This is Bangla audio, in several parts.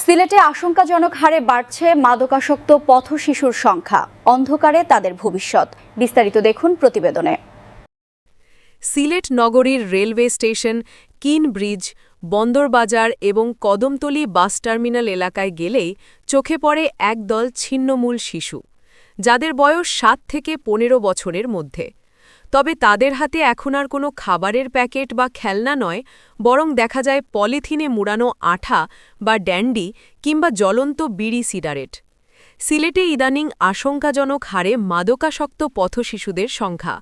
সিলেটে আশঙ্কাজনক হারে বাড়ছে মাদকাসক্ত পথশিশুর সংখ্যা, অন্ধকারে তাদের ভবিষ্যৎ। বিস্তারিত দেখুন প্রতিবেদনে। সিলেট নগরীর রেলওয়ে স্টেশন, কিন ব্রিজ, বন্দরবাজার এবং কদমতলী বাস টার্মিনাল এলাকায় গেলেই চোখে পড়ে একদল ছিন্নমূল শিশু, যাদের বয়স 7 থেকে 15 বছরের মধ্যে। তবে তাদের হাতে এখন আর কোনো খাবারের প্যাকেট বা খেলনা নয়, বরং দেখা যায় পলিথিনে মুড়ানো আঠা বা ড্যান্ডি কিংবা জ্বলন্ত বিড়ি সিগারেট। সিলেটে ইদানিং আশঙ্কাজনক হারে মাদকাসক্ত পথশিশুদের সংখ্যা,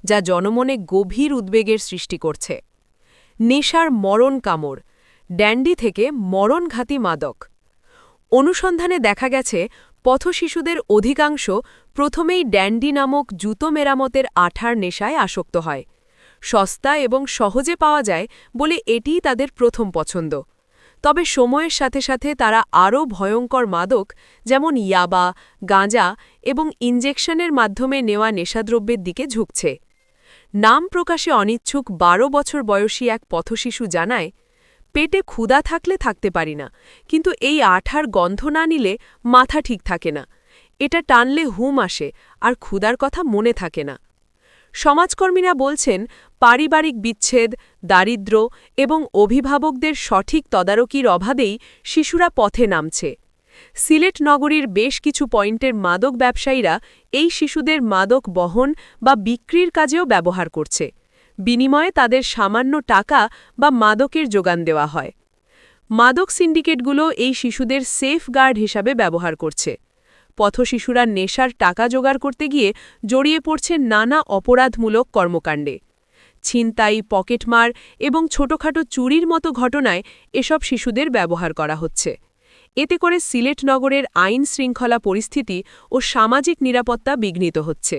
যা জনমনে গভীর উদ্বেগের সৃষ্টি করছে। নেশার মরণ কামড়, ড্যান্ডি থেকে মরণঘাতী মাদক। অনুসন্ধানে দেখা গেছে পথশিশুদের অধিকাংশ প্রথমেই ড্যান্ডি নামক জুতো মেরামতের আঠার নেশায় আসক্ত হয়। সস্তা এবং সহজে পাওয়া যায় বলে এটিই তাদের প্রথম পছন্দ। তবে সময়ের সাথে সাথে তারা আরও ভয়ঙ্কর মাদক, যেমন ইয়াবা, গাঁজা এবং ইনজেকশনের মাধ্যমে নেওয়া নেশাদ্রব্যের দিকে ঝুঁকছে। নাম প্রকাশে অনিচ্ছুক 12 বছর বয়সী এক পথশিশু জানায়, পেটে ক্ষুধা থাকলে থাকতে পারি না, কিন্তু এই আঠার গন্ধ না নিলে মাথা ঠিক থাকে না। এটা টানলে হুম আসে আর ক্ষুধার কথা মনে থাকে না। সমাজকর্মীরা বলছেন, পারিবারিক বিচ্ছেদ, দারিদ্র্য এবং অভিভাবকদের সঠিক তদারকির অভাবেই শিশুরা পথে নামছে। সিলেট নগরীর বেশ কিছু পয়েন্টের মাদক ব্যবসায়ীরা এই শিশুদের মাদক বহন বা বিক্রির কাজেও ব্যবহার করছে। বিনিময়ে তাদের সামান্য টাকা বা মাদকের যোগান দেওয়া হয়। মাদক সিন্ডিকেটগুলো এই শিশুদের সেফগার্ড হিসাবে ব্যবহার করছে। পথশিশুরা নেশার টাকা জোগাড় করতে গিয়ে জড়িয়ে পড়ছে নানা অপরাধমূলক কর্মকাণ্ডে। ছিনতাই, পকেটমার এবং ছোটখাটো চুরির মতো ঘটনায় এসব শিশুদের ব্যবহার করা হচ্ছে। এতে করে সিলেট নগরের আইন শৃঙ্খলা পরিস্থিতি ও সামাজিক নিরাপত্তা বিঘ্নিত হচ্ছে।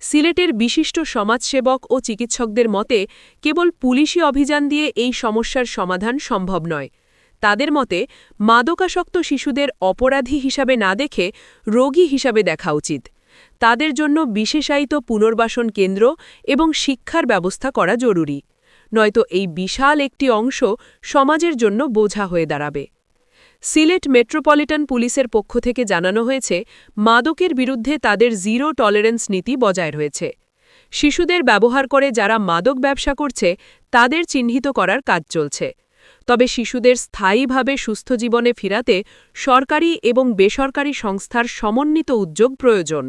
সিলেটের বিশিষ্ট সমাজসেবক ও চিকিৎসকদের মতে, কেবল পুলিশি অভিযান দিয়ে এই সমস্যার সমাধান সম্ভব নয়। তাদের মতে, মাদকাসক্ত শিশুদের অপরাধী হিসাবে না দেখে রোগী হিসাবে দেখা উচিত। তাদের জন্য বিশেষায়িত পুনর্বাসন কেন্দ্র এবং শিক্ষার ব্যবস্থা করা জরুরি, নয়তো এই বিশাল একটি অংশ সমাজের জন্য বোঝা হয়ে দাঁড়াবে। সিলেট মেট্রোপলিটন পুলিশের পক্ষ থেকে জানানো হয়েছে, মাদকের বিরুদ্ধে তাদের জিরো টলারেন্স নীতি বজায় রয়েছে। শিশুদের ব্যবহার করে যারা মাদক ব্যবসা করছে, তাদের চিহ্নিত করার কাজ চলছে। তবে শিশুদের স্থায়ীভাবে সুস্থ জীবনে ফিরাতে সরকারি এবং বেসরকারি সংস্থার সমন্বিত উদ্যোগ প্রয়োজন।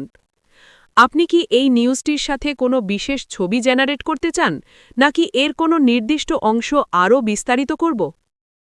আপনি কি এই নিউজটির সাথে কোনো বিশেষ ছবি জেনারেট করতে চান, নাকি এর কোনো নির্দিষ্ট অংশ আরও বিস্তারিত করব?